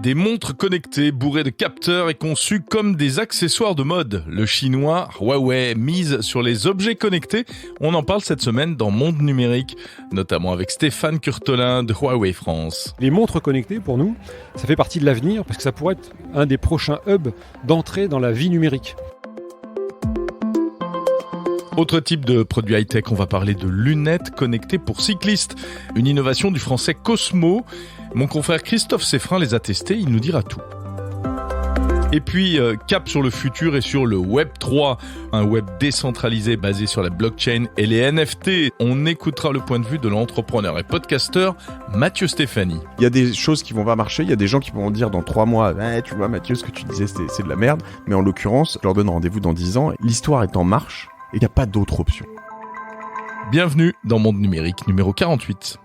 Des montres connectées bourrées de capteurs et conçues comme des accessoires de mode. Le chinois Huawei mise sur les objets connectés. On en parle cette semaine dans Monde Numérique, notamment avec Stéphane Curtolin de Huawei France. Les montres connectées, pour nous, ça fait partie de l'avenir parce que ça pourrait être un des prochains hubs d'entrée dans la vie numérique. Autre type de produit high-tech, on va parler de lunettes connectées pour cyclistes. Une innovation du français Cosmo. Mon confrère Christophe Seffrin les a testés, il nous dira tout. Et puis, cap sur le futur et sur le Web 3, un web décentralisé basé sur la blockchain et les NFT. On écoutera le point de vue de l'entrepreneur et podcasteur Mathieu Stéphanie. Il y a des choses qui vont pas marcher, il y a des gens qui vont dire dans 3 mois « Tu vois Mathieu, ce que tu disais c'est de la merde », mais en l'occurrence, je leur donne rendez-vous dans 10 ans, l'histoire est en marche et il n'y a pas d'autre option. Bienvenue dans Monde Numérique numéro 48.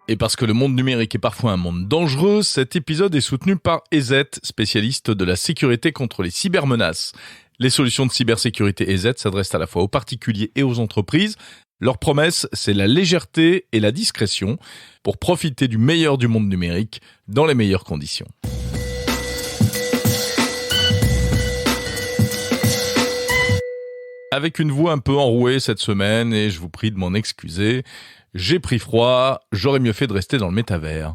Et parce que le monde numérique est parfois un monde dangereux, cet épisode est soutenu par EZ, spécialiste de la sécurité contre les cybermenaces. Les solutions de cybersécurité EZ s'adressent à la fois aux particuliers et aux entreprises. Leur promesse, c'est la légèreté et la discrétion pour profiter du meilleur du monde numérique dans les meilleures conditions. Avec une voix un peu enrouée cette semaine, et je vous prie de m'en excuser, j'ai pris froid, j'aurais mieux fait de rester dans le métavers.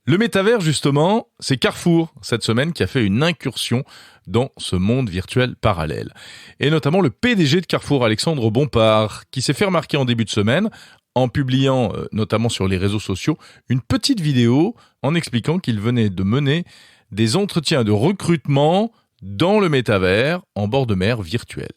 Le métavers, justement, c'est Carrefour, cette semaine, qui a fait une incursion dans ce monde virtuel parallèle. Et notamment le PDG de Carrefour, Alexandre Bompard, qui s'est fait remarquer en début de semaine, en publiant, notamment sur les réseaux sociaux, une petite vidéo en expliquant qu'il venait de mener des entretiens de recrutement dans le métavers, en bord de mer virtuel.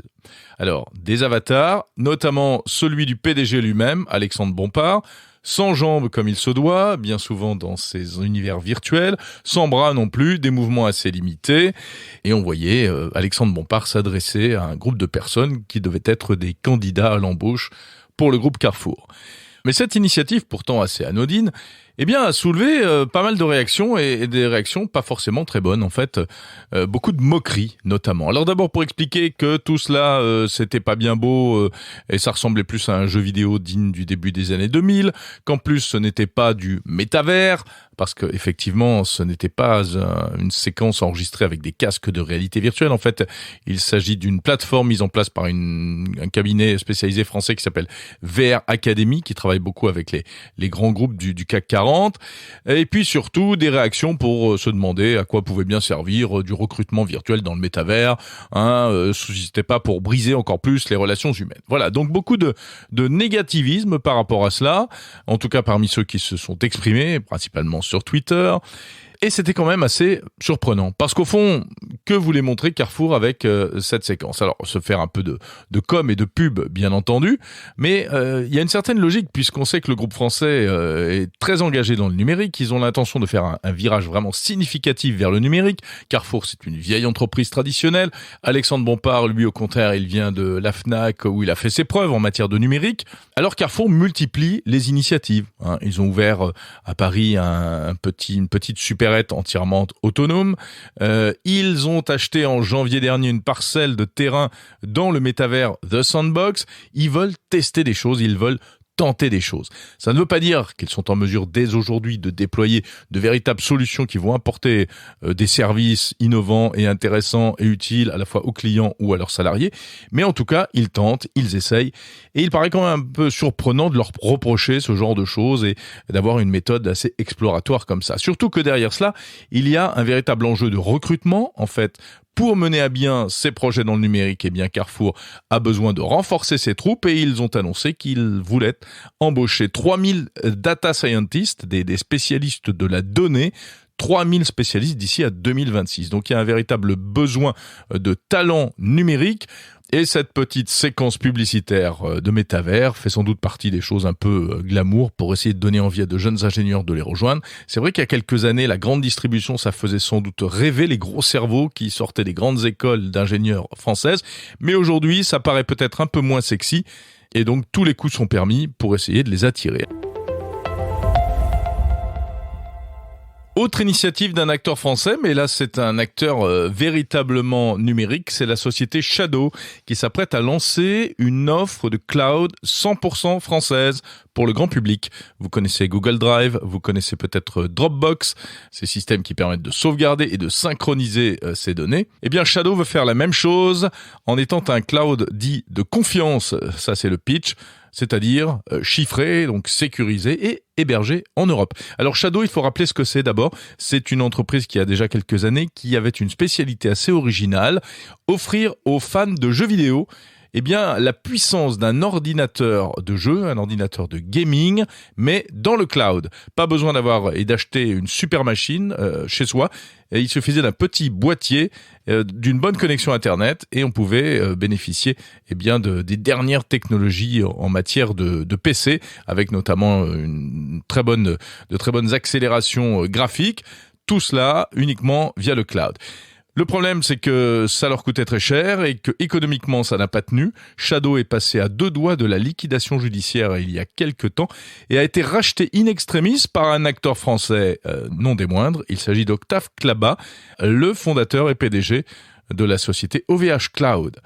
Alors, des avatars, notamment celui du PDG lui-même, Alexandre Bompard, sans jambes comme il se doit, bien souvent dans ces univers virtuels, sans bras non plus, des mouvements assez limités. Et on voyait Alexandre Bompard s'adresser à un groupe de personnes qui devaient être des candidats à l'embauche pour le groupe Carrefour. Mais cette initiative, pourtant assez anodine, a soulevé pas mal de réactions et des réactions pas forcément très bonnes. En fait, beaucoup de moqueries notamment. Alors d'abord pour expliquer que tout cela c'était pas bien beau et ça ressemblait plus à un jeu vidéo digne du début des années 2000, qu'en plus ce n'était pas du métavers parce que effectivement ce n'était pas une séquence enregistrée avec des casques de réalité virtuelle. En fait, il s'agit d'une plateforme mise en place par un cabinet spécialisé français qui s'appelle VR Academy, qui travaille beaucoup avec les grands groupes du CAC 40. Et puis surtout des réactions pour se demander à quoi pouvait bien servir du recrutement virtuel dans le métavers. C'était pas pour briser encore plus les relations humaines. Voilà, donc beaucoup de négativisme par rapport à cela, en tout cas parmi ceux qui se sont exprimés, principalement sur Twitter. Et c'était quand même assez surprenant. Parce qu'au fond, que voulait montrer Carrefour avec cette séquence ? Alors, se faire un peu de com et de pub, bien entendu. Mais il y a une certaine logique, puisqu'on sait que le groupe français est très engagé dans le numérique. Ils ont l'intention de faire un virage vraiment significatif vers le numérique. Carrefour, c'est une vieille entreprise traditionnelle. Alexandre Bompard, lui, au contraire, il vient de la Fnac, où il a fait ses preuves en matière de numérique. Alors, Carrefour multiplie les initiatives. Ils ont ouvert à Paris une petite supérette entièrement autonome. Ils ont acheté en janvier dernier une parcelle de terrain dans le métavers The Sandbox. Ils veulent tester des choses, ils veulent tenter des choses. Ça ne veut pas dire qu'ils sont en mesure dès aujourd'hui de déployer de véritables solutions qui vont apporter des services innovants et intéressants et utiles à la fois aux clients ou à leurs salariés. Mais en tout cas, ils tentent, ils essayent. Et il paraît quand même un peu surprenant de leur reprocher ce genre de choses et d'avoir une méthode assez exploratoire comme ça. Surtout que derrière cela, il y a un véritable enjeu de recrutement, en fait. Pour mener à bien ces projets dans le numérique, Carrefour a besoin de renforcer ses troupes et ils ont annoncé qu'ils voulaient embaucher 3000 data scientists, des spécialistes de la donnée, 3000 spécialistes d'ici à 2026. Donc il y a un véritable besoin de talent numérique. Et cette petite séquence publicitaire de métavers fait sans doute partie des choses un peu glamour pour essayer de donner envie à de jeunes ingénieurs de les rejoindre. C'est vrai qu'il y a quelques années, la grande distribution, ça faisait sans doute rêver les gros cerveaux qui sortaient des grandes écoles d'ingénieurs françaises. Mais aujourd'hui, ça paraît peut-être un peu moins sexy. Et donc, tous les coups sont permis pour essayer de les attirer. Autre initiative d'un acteur français, mais là c'est un acteur véritablement numérique, c'est la société Shadow qui s'apprête à lancer une offre de cloud 100% française pour le grand public. Vous connaissez Google Drive, vous connaissez peut-être Dropbox, ces systèmes qui permettent de sauvegarder et de synchroniser ces données. Eh bien Shadow veut faire la même chose en étant un cloud dit de confiance, ça c'est le pitch, c'est-à-dire chiffré, donc sécurisé et hébergé en Europe. Alors Shadow, il faut rappeler ce que c'est d'abord. C'est une entreprise qui a déjà quelques années, qui avait une spécialité assez originale, offrir aux fans de jeux vidéo la puissance d'un ordinateur de jeu, un ordinateur de gaming, mais dans le cloud. Pas besoin d'avoir et d'acheter une super machine chez soi. Et il suffisait d'un petit boîtier, d'une bonne connexion Internet, et on pouvait bénéficier des dernières technologies en matière de PC, avec notamment de très bonnes accélérations graphiques. Tout cela uniquement via le cloud. Le problème, c'est que ça leur coûtait très cher et que économiquement, ça n'a pas tenu. Shadow est passé à 2 doigts de la liquidation judiciaire il y a quelques temps et a été racheté in extremis par un acteur français non des moindres. Il s'agit d'Octave Klaba, le fondateur et PDG de la société OVH Cloud.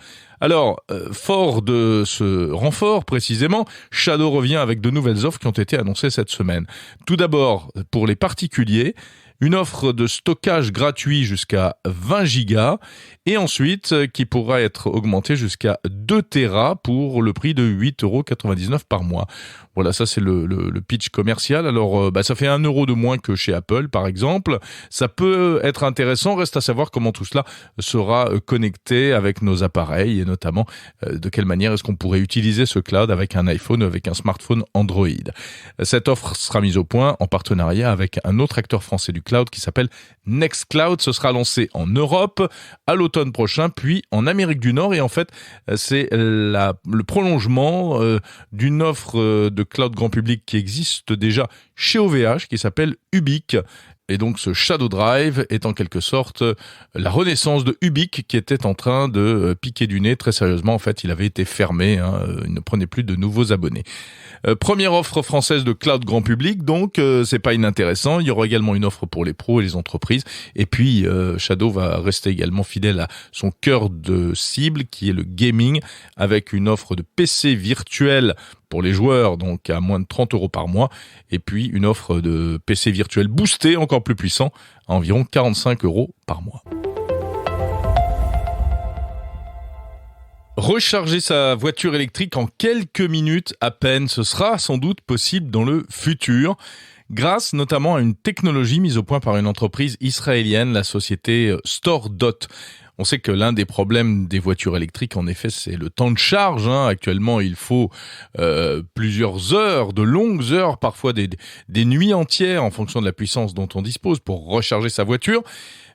Alors, fort de ce renfort précisément, Shadow revient avec de nouvelles offres qui ont été annoncées cette semaine. Tout d'abord, pour les particuliers, une offre de stockage gratuit jusqu'à 20 gigas et ensuite qui pourra être augmentée jusqu'à 2 Tera pour le prix de 8,99 € par mois. Voilà, ça c'est le pitch commercial. Alors, ça fait 1 € de moins que chez Apple, par exemple. Ça peut être intéressant. Reste à savoir comment tout cela sera connecté avec nos appareils et notamment de quelle manière est-ce qu'on pourrait utiliser ce cloud avec un iPhone ou avec un smartphone Android. Cette offre sera mise au point en partenariat avec un autre acteur français du cloud qui s'appelle Nextcloud. Ce sera lancé en Europe à l'automne prochain, puis en Amérique du Nord. Et en fait, c'est le prolongement d'une offre de cloud grand public qui existe déjà chez OVH, qui s'appelle Ubique. Et donc ce Shadow Drive est en quelque sorte la renaissance de Ubique qui était en train de piquer du nez très sérieusement. En fait, il avait été fermé, il ne prenait plus de nouveaux abonnés. Première offre française de cloud grand public, donc c'est pas inintéressant. Il y aura également une offre pour les pros et les entreprises. Et puis Shadow va rester également fidèle à son cœur de cible qui est le gaming, avec une offre de PC virtuel pour les joueurs, donc à moins de 30 € par mois, et puis une offre de PC virtuel boosté, encore plus puissant, à environ 45 € par mois. Recharger sa voiture électrique en quelques minutes à peine, ce sera sans doute possible dans le futur, grâce notamment à une technologie mise au point par une entreprise israélienne, la société StoreDot. On sait que l'un des problèmes des voitures électriques, en effet, c'est le temps de charge. Actuellement, il faut plusieurs heures, de longues heures, parfois des nuits entières, en fonction de la puissance dont on dispose pour recharger sa voiture.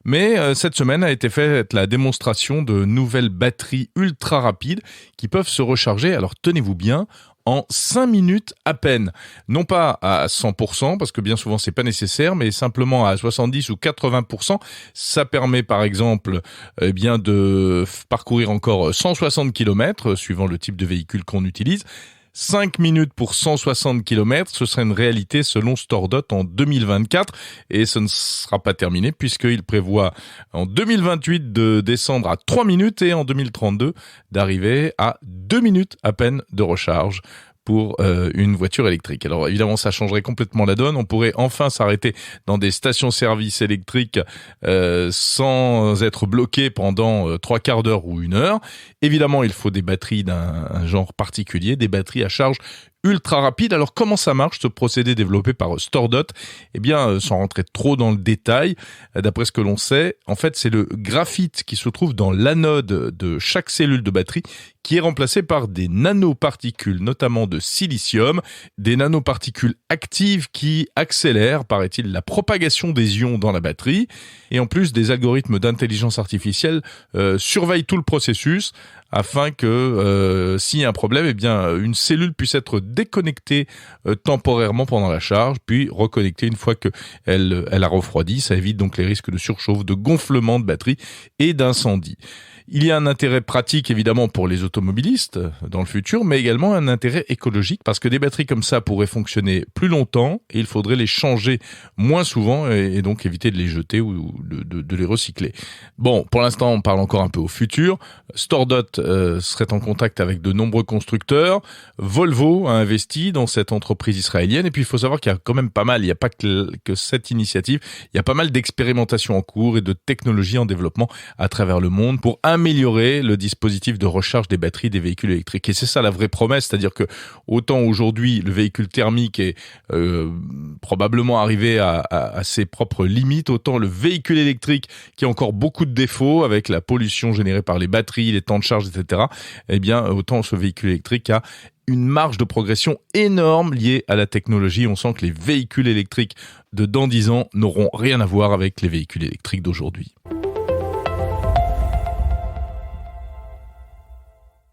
Mais cette semaine a été faite la démonstration de nouvelles batteries ultra rapides qui peuvent se recharger, alors tenez-vous bien, en 5 minutes à peine. Non pas à 100%, parce que bien souvent c'est pas nécessaire, mais simplement à 70 ou 80%. Ça permet par exemple de parcourir encore 160 km, suivant le type de véhicule qu'on utilise. 5 minutes pour 160 km, ce serait une réalité selon StoreDot en 2024 et ce ne sera pas terminé puisqu'il prévoit en 2028 de descendre à 3 minutes et en 2032 d'arriver à 2 minutes à peine de recharge pour une voiture électrique. Alors évidemment, ça changerait complètement la donne. On pourrait enfin s'arrêter dans des stations-service électriques sans être bloqué pendant 3 quarts d'heure ou 1 heure. Évidemment, il faut des batteries d'un genre particulier, des batteries à charge ultra rapide. Alors comment ça marche ce procédé développé par StoreDot ? Sans rentrer trop dans le détail, d'après ce que l'on sait, en fait c'est le graphite qui se trouve dans l'anode de chaque cellule de batterie qui est remplacé par des nanoparticules, notamment de silicium, des nanoparticules actives qui accélèrent, paraît-il, la propagation des ions dans la batterie. Et en plus, des algorithmes d'intelligence artificielle surveillent tout le processus afin que s'il y a un problème, une cellule puisse être déconnectée temporairement pendant la charge, puis reconnectée une fois qu'elle a refroidi. Ça évite donc les risques de surchauffe, de gonflement de batterie et d'incendie. Il y a un intérêt pratique évidemment pour les automobilistes dans le futur, mais également un intérêt écologique parce que des batteries comme ça pourraient fonctionner plus longtemps et il faudrait les changer moins souvent et donc éviter de les jeter ou de les recycler. Bon, pour l'instant, on parle encore un peu au futur. StoreDot serait en contact avec de nombreux constructeurs. Volvo a investi dans cette entreprise israélienne et puis il faut savoir qu'il y a quand même pas mal, il n'y a pas que cette initiative, il y a pas mal d'expérimentations en cours et de technologies en développement à travers le monde pour améliorer le dispositif de recharge des batteries des véhicules électriques. Et c'est ça la vraie promesse, c'est-à-dire que autant aujourd'hui le véhicule thermique est probablement arrivé à ses propres limites, autant le véhicule électrique qui a encore beaucoup de défauts avec la pollution générée par les batteries, les temps de charge, etc. Eh bien, autant ce véhicule électrique a une marge de progression énorme liée à la technologie. On sent que les véhicules électriques de dans 10 ans n'auront rien à voir avec les véhicules électriques d'aujourd'hui.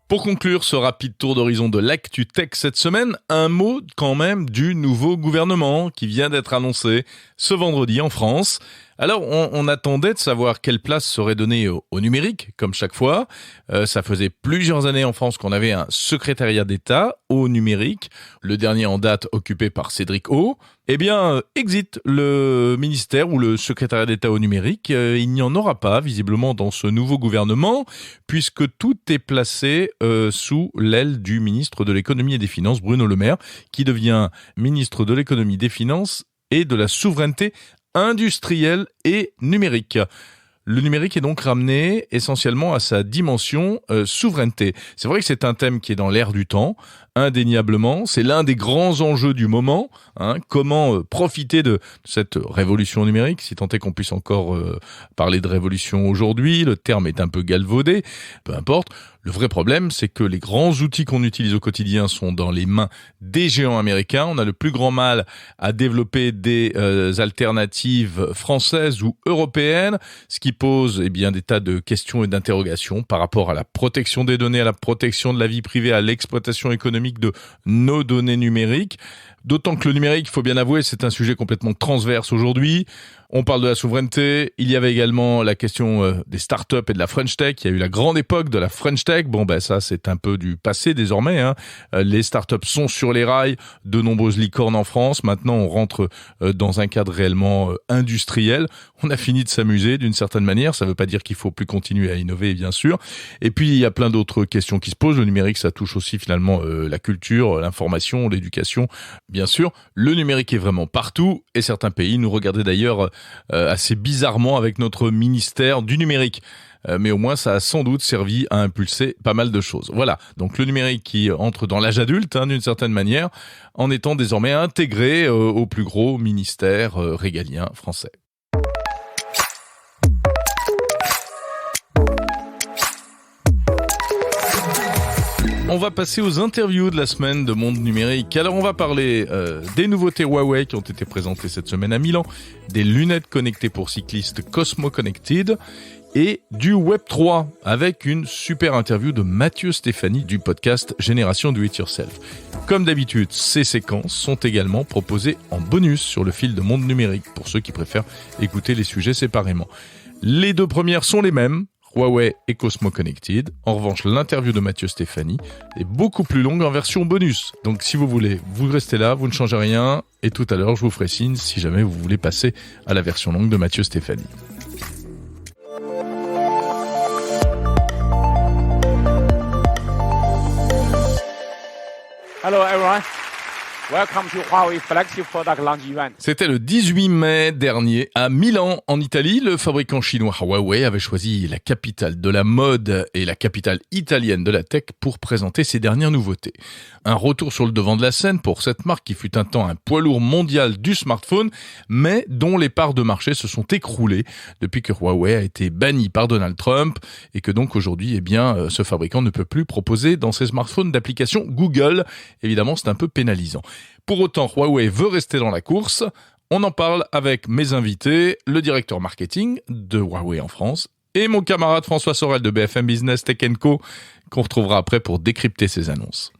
Pour conclure ce rapide tour d'horizon de l'actu tech cette semaine, un mot quand même du nouveau gouvernement qui vient d'être annoncé ce vendredi en France. Alors, on attendait de savoir quelle place serait donnée au numérique, comme chaque fois. Ça faisait plusieurs années en France qu'on avait un secrétariat d'État au numérique, le dernier en date occupé par Cédric O. Eh bien, exit le ministère ou le secrétariat d'État au numérique. Il n'y en aura pas, visiblement, dans ce nouveau gouvernement, puisque tout est placé sous l'aile du ministre de l'économie et des finances, Bruno Le Maire, qui devient ministre de l'économie, des finances et de la souveraineté industrielle et numérique. Le numérique est donc ramené essentiellement à sa dimension souveraineté. C'est vrai que c'est un thème qui est dans l'air du temps, indéniablement. C'est l'un des grands enjeux du moment. Comment profiter de cette révolution numérique, si tant est qu'on puisse encore parler de révolution aujourd'hui. Le terme est un peu galvaudé, peu importe. Le vrai problème, c'est que les grands outils qu'on utilise au quotidien sont dans les mains des géants américains. On a le plus grand mal à développer des alternatives françaises ou européennes, ce qui pose des tas de questions et d'interrogations par rapport à la protection des données, à la protection de la vie privée, à l'exploitation économique de nos données numériques. D'autant que le numérique, il faut bien avouer, c'est un sujet complètement transverse aujourd'hui. On parle de la souveraineté. Il y avait également la question des startups et de la French Tech. Il y a eu la grande époque de la French Tech. Bon, ça, c'est un peu du passé désormais. Les startups sont sur les rails. De nombreuses licornes en France. Maintenant, on rentre dans un cadre réellement industriel. On a fini de s'amuser d'une certaine manière. Ça ne veut pas dire qu'il faut plus continuer à innover, bien sûr. Et puis, il y a plein d'autres questions qui se posent. Le numérique, ça touche aussi finalement la culture, l'information, l'éducation. Bien sûr, le numérique est vraiment partout. Et certains pays nous regardaient d'ailleurs assez bizarrement avec notre ministère du numérique. Mais au moins, ça a sans doute servi à impulser pas mal de choses. Voilà, donc le numérique qui entre dans l'âge adulte, d'une certaine manière, en étant désormais intégré au plus gros ministère régalien français. On va passer aux interviews de la semaine de Monde Numérique. Alors on va parler des nouveautés Huawei qui ont été présentées cette semaine à Milan, des lunettes connectées pour cyclistes Cosmo Connected et du Web3 avec une super interview de Mathieu Stéphanie du podcast Génération Do It Yourself. Comme d'habitude, ces séquences sont également proposées en bonus sur le fil de Monde Numérique pour ceux qui préfèrent écouter les sujets séparément. Les deux premières sont les mêmes, Huawei et Cosmo Connected. En revanche, l'interview de Mathieu Stéphanie est beaucoup plus longue en version bonus. Donc si vous voulez, vous restez là, vous ne changez rien. Et tout à l'heure, je vous ferai signe si jamais vous voulez passer à la version longue de Mathieu Stéphanie. Hello everyone. Welcome to Huawei Flagship Product Launch Event. C'était le 18 mai dernier à Milan, en Italie. Le fabricant chinois Huawei avait choisi la capitale de la mode et la capitale italienne de la tech pour présenter ses dernières nouveautés. Un retour sur le devant de la scène pour cette marque qui fut un temps un poids lourd mondial du smartphone, mais dont les parts de marché se sont écroulées depuis que Huawei a été banni par Donald Trump et que donc aujourd'hui, ce fabricant ne peut plus proposer dans ses smartphones d'application Google. Évidemment, c'est un peu pénalisant. Pour autant, Huawei veut rester dans la course. On en parle avec mes invités, le directeur marketing de Huawei en France et mon camarade François Sorel de BFM Business Tech & Co, qu'on retrouvera après pour décrypter ces annonces.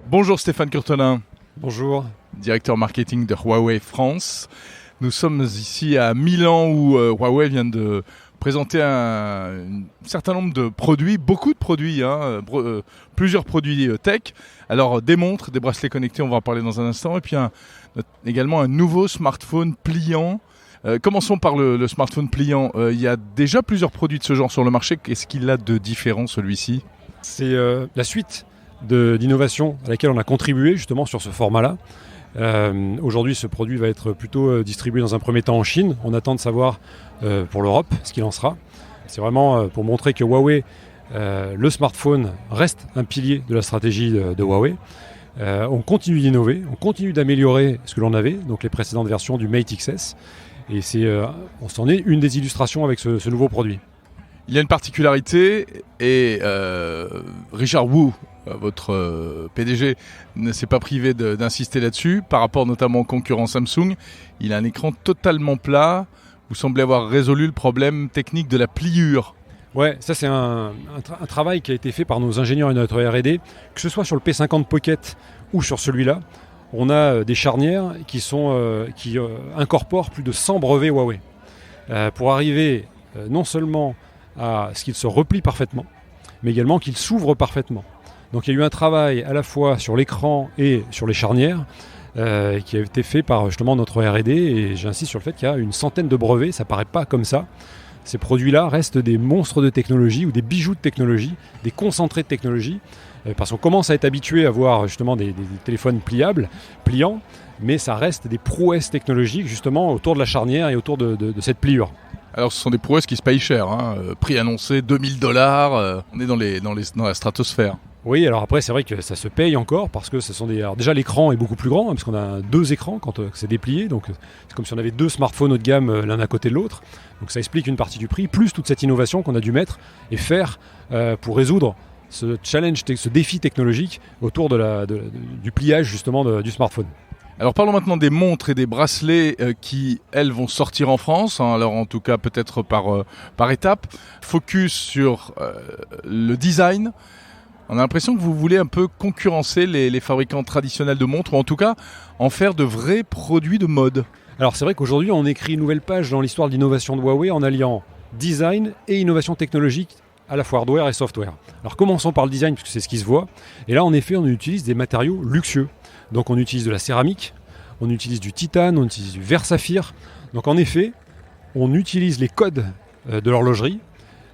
Bonjour Stéphane Curtelin. Bonjour. Directeur marketing de Huawei France. Nous sommes ici à Milan où Huawei vient de présenter un certain nombre de produits, beaucoup de produits, plusieurs produits tech. Alors des montres, des bracelets connectés, on va en parler dans un instant, et puis également un nouveau smartphone pliant. Commençons par le smartphone pliant. Il y a déjà plusieurs produits de ce genre sur le marché. Qu'est-ce qu'il a de différent celui-ci ? C'est la suite d'innovation à laquelle on a contribué justement sur ce format-là. Aujourd'hui, ce produit va être plutôt distribué dans un premier temps en Chine. On attend de savoir pour l'Europe ce qu'il en sera. C'est vraiment pour montrer que Huawei, le smartphone reste un pilier de la stratégie de Huawei. On continue d'innover, on continue d'améliorer ce que l'on avait, donc les précédentes versions du Mate XS. Et on s'en est une des illustrations avec ce nouveau produit. Il y a une particularité et Richard Wu, votre PDG, ne s'est pas privé d'insister là-dessus par rapport notamment au concurrent Samsung. Il a un écran totalement plat. Vous semblez avoir résolu le problème technique de la pliure. Ouais, ça c'est un travail qui a été fait par nos ingénieurs et notre R&D, que ce soit sur le P50 Pocket ou sur celui-là. On a des charnières qui incorporent plus de 100 brevets Huawei pour arriver non seulement à ce qu'il se replie parfaitement, mais également qu'il s'ouvre parfaitement. Donc il y a eu un travail à la fois sur l'écran et sur les charnières qui a été fait par justement notre R&D, et j'insiste sur le fait qu'il y a une centaine de brevets, ça paraît pas comme ça. Ces produits-là restent des monstres de technologie ou des bijoux de technologie, des concentrés de technologie, parce qu'on commence à être habitué à voir justement des téléphones pliants, mais ça reste des prouesses technologiques justement autour de la charnière et autour de cette pliure. Alors ce sont des prouesses qui se payent cher, prix annoncé $2000, on est dans la stratosphère. Oui, alors après c'est vrai que ça se paye encore parce que ce sont alors déjà l'écran est beaucoup plus grand, parce qu'on a 2 écrans quand c'est déplié, donc c'est comme si on avait 2 smartphones haut de gamme l'un à côté de l'autre, donc ça explique une partie du prix, plus toute cette innovation qu'on a dû mettre et faire pour résoudre ce challenge, ce défi technologique autour du pliage justement du smartphone. Alors parlons maintenant des montres et des bracelets qui, elles, vont sortir en France. Alors en tout cas peut-être par étapes. Focus sur le design. On a l'impression que vous voulez un peu concurrencer les fabricants traditionnels de montres, ou en tout cas en faire de vrais produits de mode. Alors c'est vrai qu'aujourd'hui on écrit une nouvelle page dans l'histoire de l'innovation de Huawei en alliant design et innovation technologique, à la fois hardware et software. Alors commençons par le design puisque c'est ce qui se voit. Et là en effet on utilise des matériaux luxueux. Donc on utilise de la céramique, on utilise du titane, on utilise du verre saphir. Donc en effet, on utilise les codes de l'horlogerie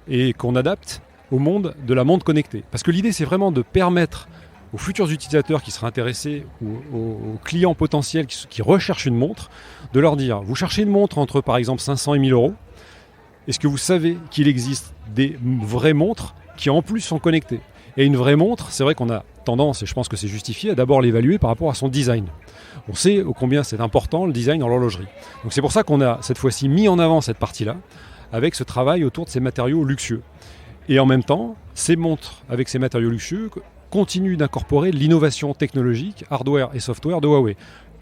et qu'on adapte au monde de la montre connectée. Parce que l'idée c'est vraiment de permettre aux futurs utilisateurs qui seraient intéressés ou aux clients potentiels qui recherchent une montre, de leur dire, vous cherchez une montre entre par exemple 500 et 1000 euros, est-ce que vous savez qu'il existe des vraies montres qui en plus sont connectées ? Et une vraie montre, c'est vrai qu'on a tendance, et je pense que c'est justifié, à d'abord l'évaluer par rapport à son design. On sait combien c'est important le design dans l'horlogerie. Donc c'est pour ça qu'on a cette fois-ci mis en avant cette partie-là, avec ce travail autour de ces matériaux luxueux. Et en même temps, ces montres avec ces matériaux luxueux continuent d'incorporer l'innovation technologique, hardware et software de Huawei.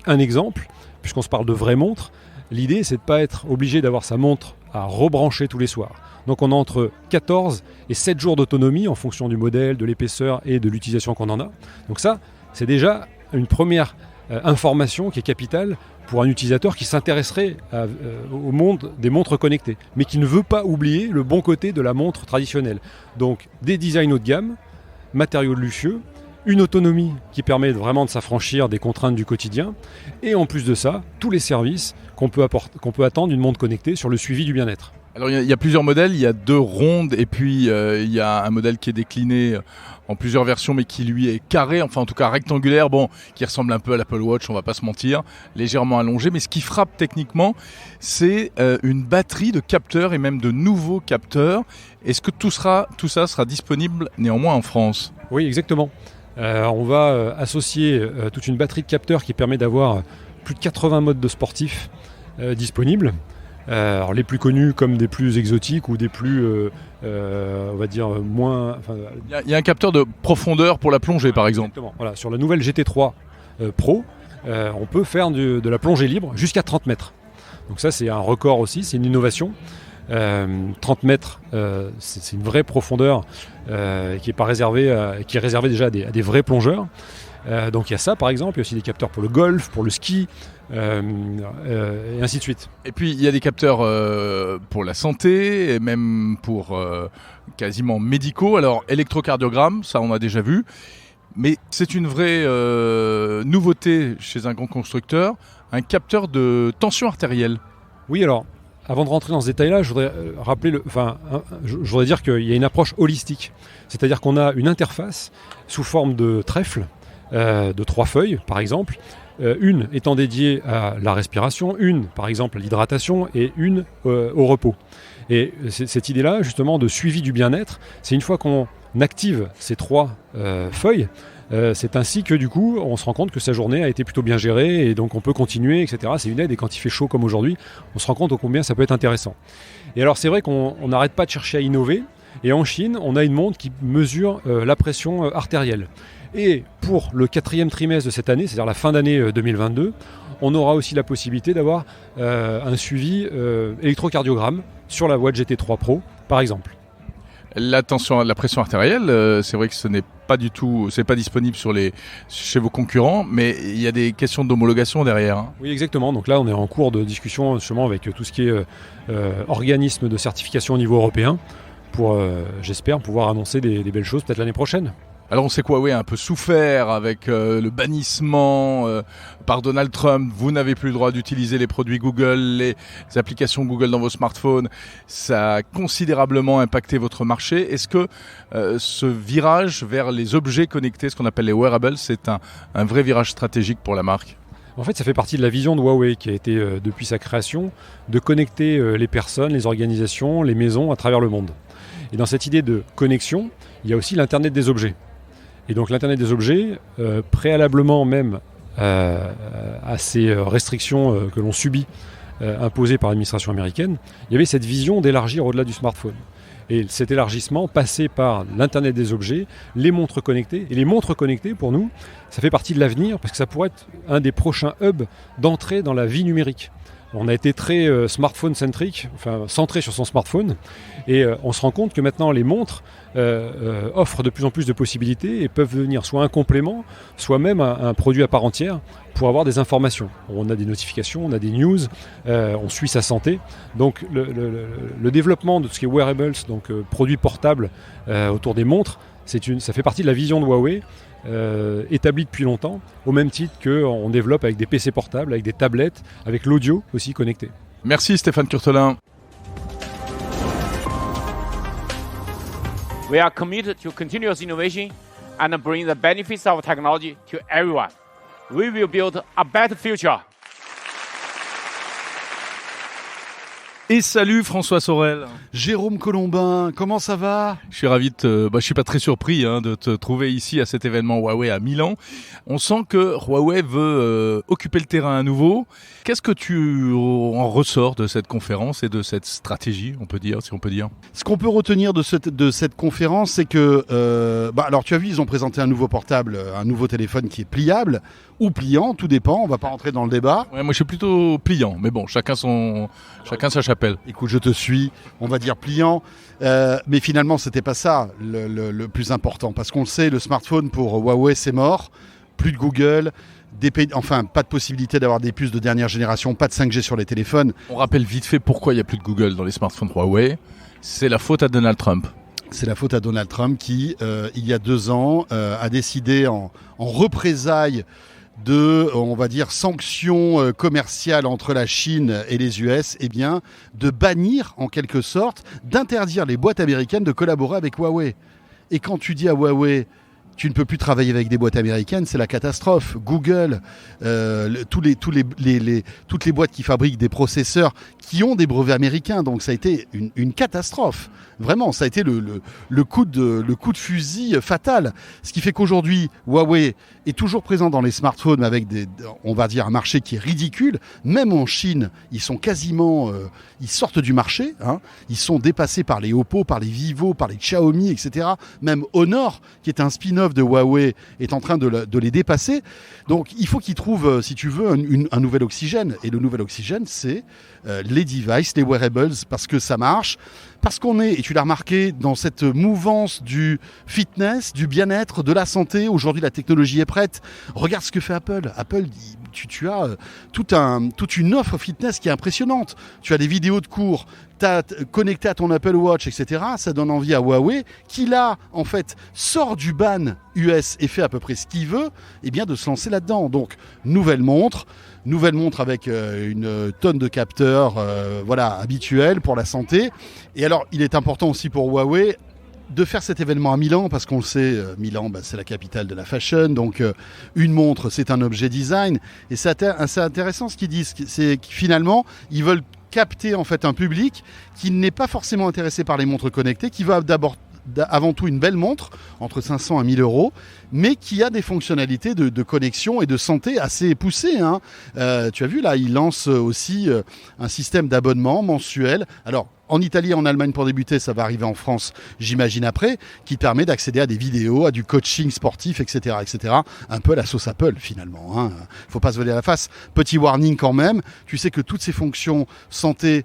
Un exemple, puisqu'on se parle de vraies montres, l'idée c'est de ne pas être obligé d'avoir sa montre à rebrancher tous les soirs. Donc on a entre 14 et 7 jours d'autonomie en fonction du modèle, de l'épaisseur et de l'utilisation qu'on en a. Donc ça, c'est déjà une première information qui est capitale pour un utilisateur qui s'intéresserait au monde des montres connectées, mais qui ne veut pas oublier le bon côté de la montre traditionnelle. Donc des designs haut de gamme, matériaux luxueux, une autonomie qui permet vraiment de s'affranchir des contraintes du quotidien, et en plus de ça, tous les services qu'on peut attendre d'une montre connectée sur le suivi du bien-être. Alors il y a plusieurs modèles, il y a 2 rondes et puis il y a un modèle qui est décliné en plusieurs versions mais qui lui est carré, enfin en tout cas rectangulaire, qui ressemble un peu à l'Apple Watch, on va pas se mentir, légèrement allongé, mais ce qui frappe techniquement c'est une batterie de capteurs et même de nouveaux capteurs. Est-ce que tout ça sera disponible néanmoins en France ? Oui, exactement. On va associer toute une batterie de capteurs qui permet d'avoir plus de 80 modes de sportifs disponibles. Alors les plus connus comme des plus exotiques ou des plus, on va dire, moins... Il y a un capteur de profondeur pour la plongée, par exemple. Exactement. Voilà, sur la nouvelle GT3 Pro, on peut faire de la plongée libre jusqu'à 30 mètres. Donc ça, c'est un record aussi, c'est une innovation. 30 mètres, c'est une vraie profondeur qui est réservée déjà à des vrais plongeurs. Donc il y a ça par exemple, il y a aussi des capteurs pour le golf, pour le ski, et ainsi de suite. Et puis il y a des capteurs pour la santé et même pour quasiment médicaux. Alors électrocardiogramme, ça on a déjà vu, mais c'est une vraie nouveauté chez un grand constructeur, un capteur de tension artérielle. Oui, alors avant de rentrer dans ce détail-là, je voudrais je voudrais dire qu'il y a une approche holistique, c'est-à-dire qu'on a une interface sous forme de trèfle, de 3 feuilles par exemple, une étant dédiée à la respiration, une par exemple à l'hydratation et une au repos. Et cette idée-là justement de suivi du bien-être, c'est une fois qu'on active ces 3 feuilles, c'est ainsi que du coup on se rend compte que sa journée a été plutôt bien gérée et donc on peut continuer, etc. C'est une aide, et quand il fait chaud comme aujourd'hui, on se rend compte au combien ça peut être intéressant. Et alors c'est vrai qu'on n'arrête pas de chercher à innover, et en Chine on a une montre qui mesure la pression artérielle. Et pour le 4e trimestre de cette année, c'est-à-dire la fin d'année 2022, on aura aussi la possibilité d'avoir un suivi électrocardiogramme sur la Watch GT3 Pro par exemple. La pression artérielle, c'est vrai que ce n'est pas du tout, c'est pas disponible chez vos concurrents, mais il y a des questions d'homologation derrière. Hein. Oui, exactement. Donc là, on est en cours de discussion justement avec tout ce qui est organisme de certification au niveau européen pour, j'espère, pouvoir annoncer des belles choses peut-être l'année prochaine. Alors on sait que Huawei a un peu souffert avec le bannissement par Donald Trump. Vous n'avez plus le droit d'utiliser les produits Google, les applications Google dans vos smartphones. Ça a considérablement impacté votre marché. Est-ce que ce virage vers les objets connectés, ce qu'on appelle les wearables, c'est un vrai virage stratégique pour la marque ? En fait, ça fait partie de la vision de Huawei qui a été, depuis sa création, de connecter les personnes, les organisations, les maisons à travers le monde. Et dans cette idée de connexion, il y a aussi l'Internet des objets. Et donc l'Internet des objets, préalablement même à ces restrictions que l'on subit, imposées par l'administration américaine, il y avait cette vision d'élargir au-delà du smartphone. Et cet élargissement passait par l'Internet des objets, les montres connectées. Et les montres connectées, pour nous, ça fait partie de l'avenir, parce que ça pourrait être un des prochains hubs d'entrée dans la vie numérique. On a été très smartphone-centrique, enfin centré sur son smartphone, et on se rend compte que maintenant les montres offrent de plus en plus de possibilités et peuvent devenir soit un complément, soit même un produit à part entière pour avoir des informations. On a des notifications, on a des news, on suit sa santé. Donc le développement de ce qui est wearables, donc produits portables autour des montres, ça fait partie de la vision de Huawei. Établi depuis longtemps, au même titre qu'on développe avec des PC portables, avec des tablettes, avec l'audio aussi connecté. Merci Stéphane Curtelin. We are committed to continuous innovation and bring the benefits of technology to everyone. We will build a better future. Et salut François Sorel. Jérôme Colombin, comment ça va ? Je suis ravi je suis pas très surpris de te trouver ici à cet événement Huawei à Milan. On sent que Huawei veut occuper le terrain à nouveau. Qu'est-ce que tu en ressors de cette conférence et de cette stratégie, si on peut dire ? Ce qu'on peut retenir de cette conférence, c'est que, alors tu as vu, ils ont présenté un nouveau portable, un nouveau téléphone qui est pliable ou pliant, tout dépend, on va pas rentrer dans le débat. Ouais, moi je suis plutôt pliant, mais bon, chacun sa chapelle. Écoute, je te suis, on va dire pliant, mais finalement c'était pas ça le plus important, parce qu'on le sait, le smartphone pour Huawei c'est mort, plus de Google, pas de possibilité d'avoir des puces de dernière génération, pas de 5G sur les téléphones. On rappelle vite fait pourquoi il n'y a plus de Google dans les smartphones Huawei, c'est la faute à Donald Trump. C'est la faute à Donald Trump qui, il y a 2 ans, a décidé en représailles de, on va dire, sanctions commerciales entre la Chine et les US, de bannir, en quelque sorte, d'interdire les boîtes américaines de collaborer avec Huawei. Et quand tu dis à Huawei, tu ne peux plus travailler avec des boîtes américaines, c'est la catastrophe. Google, toutes les boîtes qui fabriquent des processeurs qui ont des brevets américains, donc ça a été une catastrophe. Vraiment, ça a été le coup de fusil fatal. Ce qui fait qu'aujourd'hui, Huawei est toujours présent dans les smartphones avec on va dire un marché qui est ridicule. Même en Chine, ils sont quasiment, ils sortent du marché. Ils sont dépassés par les Oppo, par les Vivo, par les Xiaomi, etc. Même Honor, qui est un spin-off neuf de Huawei est en train de les dépasser. Donc il faut qu'ils trouvent, si tu veux, un nouvel oxygène. Et le nouvel oxygène, c'est les devices, les wearables, parce que ça marche. Parce qu'on est, et tu l'as remarqué, dans cette mouvance du fitness, du bien-être, de la santé. Aujourd'hui, la technologie est prête. Regarde ce que fait Apple. Apple, tu as toute une offre fitness qui est impressionnante. Tu as des vidéos de cours connectées à ton Apple Watch, etc. Ça donne envie à Huawei, qui là, en fait, sort du ban US et fait à peu près ce qu'il veut, eh bien, de se lancer là-dedans. Donc, nouvelle montre avec une tonne de capteurs habituels pour la santé. Et alors, il est important aussi pour Huawei de faire cet événement à Milan, parce qu'on le sait, Milan, c'est la capitale de la fashion, donc une montre, c'est un objet design. Et c'est intéressant ce qu'ils disent, c'est que finalement, ils veulent capter en fait un public qui n'est pas forcément intéressé par les montres connectées, qui va avant tout une belle montre, entre 500 à 1000 euros, mais qui a des fonctionnalités de connexion et de santé assez poussées. Hein. Tu as vu, là, ils lancent aussi un système d'abonnement mensuel. Alors, en Italie et en Allemagne pour débuter, ça va arriver en France, j'imagine après, qui permet d'accéder à des vidéos, à du coaching sportif, etc., etc. Un peu à la sauce Apple, finalement. Hein. Faut pas se voler la face. Petit warning quand même. Tu sais que toutes ces fonctions santé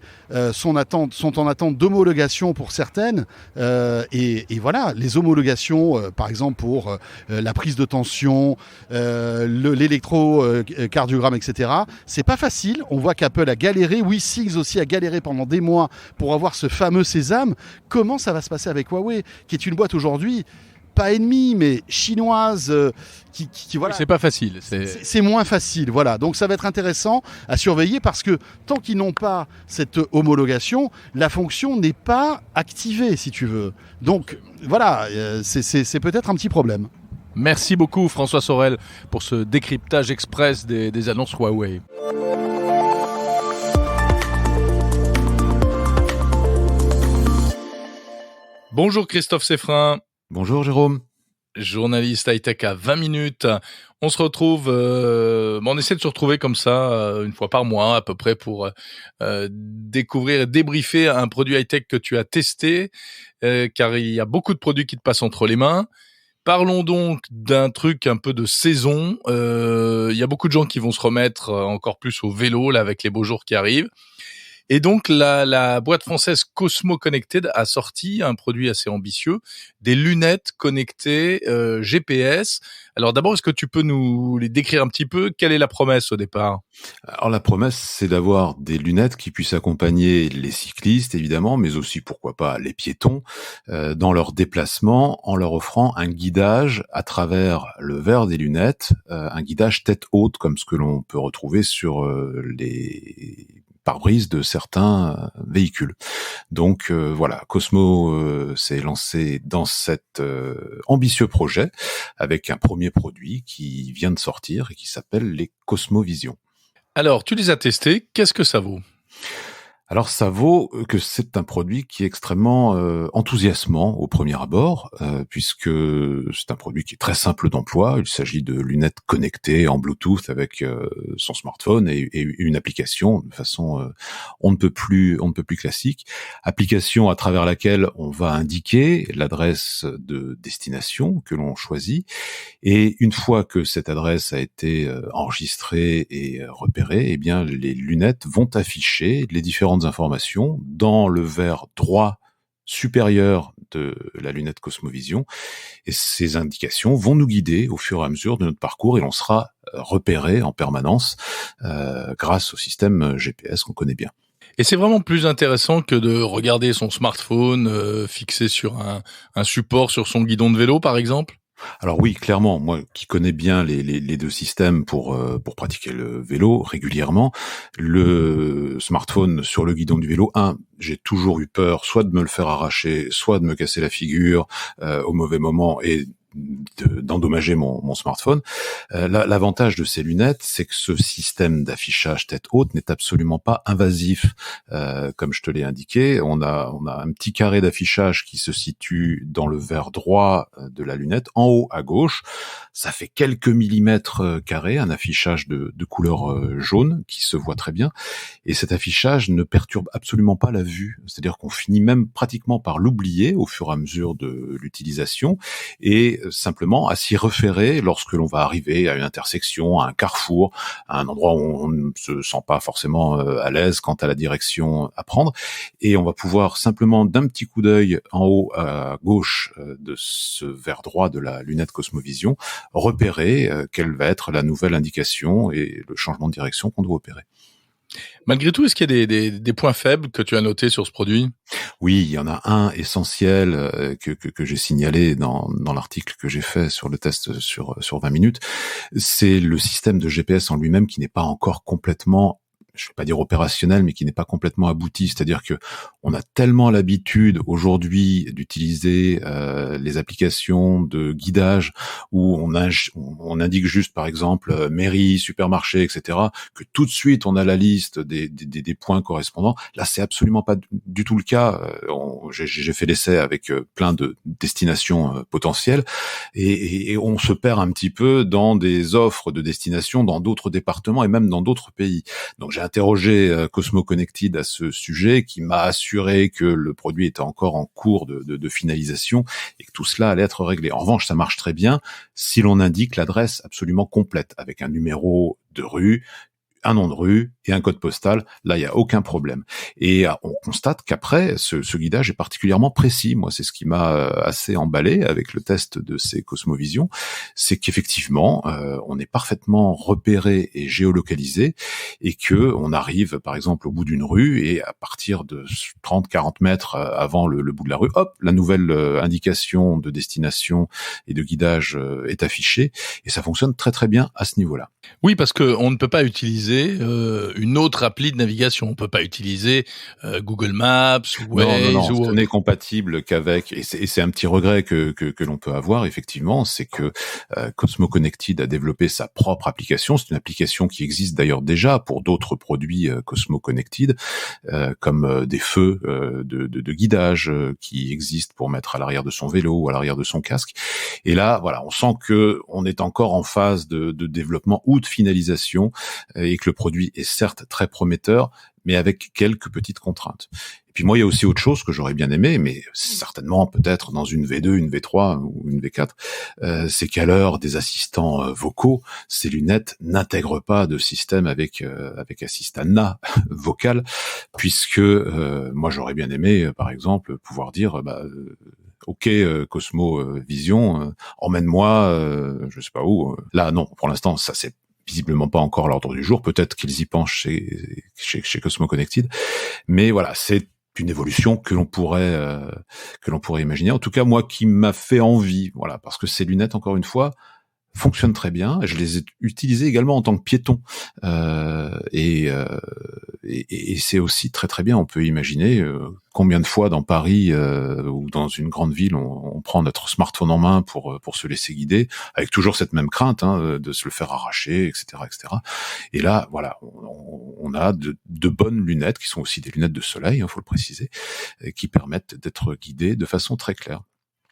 sont en attente d'homologation pour certaines. Et voilà, les homologations, par exemple pour la prise de tension, l'électrocardiogramme, etc. C'est pas facile. On voit qu'Apple a galéré. WeSings aussi a galéré pendant des mois pour avoir ce fameux sésame. Comment ça va se passer avec Huawei, qui est une boîte aujourd'hui pas ennemie, mais chinoise, qui voilà. C'est pas facile. C'est moins facile, voilà. Donc ça va être intéressant à surveiller, parce que tant qu'ils n'ont pas cette homologation, la fonction n'est pas activée, si tu veux. Donc voilà, c'est peut-être un petit problème. Merci beaucoup François Sorel pour ce décryptage express des annonces Huawei. Bonjour Christophe Seffrin. Bonjour Jérôme. Journaliste high-tech à 20 minutes. On se retrouve, on essaie de se retrouver comme ça une fois par mois à peu près pour découvrir et débriefer un produit high-tech que tu as testé, car il y a beaucoup de produits qui te passent entre les mains. Parlons donc d'un truc un peu de saison. Il y a beaucoup de gens qui vont se remettre encore plus au vélo là avec les beaux jours qui arrivent. Et donc, la boîte française Cosmo Connected a sorti un produit assez ambitieux, des lunettes connectées GPS. Alors d'abord, est-ce que tu peux nous les décrire un petit peu ? Quelle est la promesse au départ ? Alors la promesse, c'est d'avoir des lunettes qui puissent accompagner les cyclistes, évidemment, mais aussi, pourquoi pas, les piétons, dans leur déplacement, en leur offrant un guidage à travers le verre des lunettes, un guidage tête haute, comme ce que l'on peut retrouver sur les pare-brise de certains véhicules. Donc voilà, Cosmo s'est lancé dans cet ambitieux projet avec un premier produit qui vient de sortir et qui s'appelle les Cosmo Vision. Alors, tu les as testés, qu'est-ce que ça vaut ? Alors ça vaut que c'est un produit qui est extrêmement enthousiasmant au premier abord, puisque c'est un produit qui est très simple d'emploi. Il s'agit de lunettes connectées en Bluetooth avec son smartphone et une application de façon on ne peut plus classique. Application à travers laquelle on va indiquer l'adresse de destination que l'on choisit, et une fois que cette adresse a été enregistrée et repérée, eh bien les lunettes vont afficher les différentes informations dans le verre droit supérieur de la lunette Cosmovision, et ces indications vont nous guider au fur et à mesure de notre parcours, et l'on sera repéré en permanence grâce au système GPS qu'on connaît bien. Et c'est vraiment plus intéressant que de regarder son smartphone fixé sur un support sur son guidon de vélo, par exemple ? Alors oui, clairement, moi qui connais bien les deux systèmes pour pratiquer le vélo régulièrement, le smartphone sur le guidon du vélo, j'ai toujours eu peur soit de me le faire arracher, soit de me casser la figure au mauvais moment et d'endommager mon smartphone. L'avantage de ces lunettes, c'est que ce système d'affichage tête haute n'est absolument pas invasif, comme je te l'ai indiqué. On a un petit carré d'affichage qui se situe dans le verre droit de la lunette, en haut à gauche. Ça fait quelques millimètres carrés, un affichage de couleur jaune qui se voit très bien. Et cet affichage ne perturbe absolument pas la vue. C'est-à-dire qu'on finit même pratiquement par l'oublier au fur et à mesure de l'utilisation. Et simplement à s'y référer lorsque l'on va arriver à une intersection, à un carrefour, à un endroit où on ne se sent pas forcément à l'aise quant à la direction à prendre. Et on va pouvoir simplement d'un petit coup d'œil en haut à gauche de ce verre droit de la lunette Cosmovision, repérer quelle va être la nouvelle indication et le changement de direction qu'on doit opérer. Malgré tout, est-ce qu'il y a des points faibles que tu as notés sur ce produit ? Oui, il y en a un essentiel que j'ai signalé dans l'article que j'ai fait sur le test sur 20 minutes. C'est le système de GPS en lui-même qui n'est pas encore complètement, je vais pas dire opérationnel, mais qui n'est pas complètement abouti. C'est-à-dire que on a tellement l'habitude aujourd'hui d'utiliser les applications de guidage où on indique juste, par exemple, mairie, supermarché, etc., que tout de suite on a la liste des points correspondants. Là, c'est absolument pas du tout le cas. J'ai fait l'essai avec plein de destinations potentielles et on se perd un petit peu dans des offres de destinations dans d'autres départements et même dans d'autres pays. Donc j'ai interrogé Cosmo Connected à ce sujet, qui m'a assuré que le produit était encore en cours de finalisation et que tout cela allait être réglé. En revanche, ça marche très bien si l'on indique l'adresse absolument complète, avec un numéro de rue, un nom de rue et un code postal. Là, il n'y a aucun problème. Et on constate qu'après, ce guidage est particulièrement précis. Moi, c'est ce qui m'a assez emballé avec le test de ces Cosmovision, c'est qu'effectivement, on est parfaitement repéré et géolocalisé et que on arrive, par exemple, au bout d'une rue et à partir de 30-40 mètres avant le bout de la rue, hop, la nouvelle indication de destination et de guidage est affichée et ça fonctionne très très bien à ce niveau-là. Oui, parce que on ne peut pas utiliser une autre appli de navigation. On peut pas utiliser Google Maps ou Waze. Non, ce n'est compatible qu'avec, et c'est un petit regret que l'on peut avoir, effectivement, c'est que Cosmo Connected a développé sa propre application. C'est une application qui existe d'ailleurs déjà pour d'autres produits Cosmo Connected, comme des feux de guidage qui existent pour mettre à l'arrière de son vélo ou à l'arrière de son casque. Et là, voilà, on sent que on est encore en phase de développement ou de finalisation et que le produit est certes très prometteur, mais avec quelques petites contraintes. Et puis moi, il y a aussi autre chose que j'aurais bien aimé, mais certainement peut-être dans une V2, une V3 ou une V4, c'est qu'à l'heure des assistants vocaux, ces lunettes n'intègrent pas de système avec assistana vocal, puisque moi j'aurais bien aimé, par exemple, pouvoir dire OK, Cosmo Vision, emmène-moi, je sais pas où. Là, non, pour l'instant, ça c'est visiblement pas encore à l'ordre du jour. Peut-être qu'ils y penchent chez Cosmo Connected, mais voilà, c'est une évolution que l'on pourrait imaginer. En tout cas, moi, qui m'a fait envie, voilà, parce que ces lunettes, encore une fois, fonctionnent très bien. Je les ai utilisées également en tant que piéton, et c'est aussi très très bien. On peut imaginer combien de fois dans Paris ou dans une grande ville on prend notre smartphone en main pour se laisser guider, avec toujours cette même crainte de se le faire arracher, etc., etc. Et là, voilà, on a de bonnes lunettes qui sont aussi des lunettes de soleil, faut le préciser, qui permettent d'être guidé de façon très claire.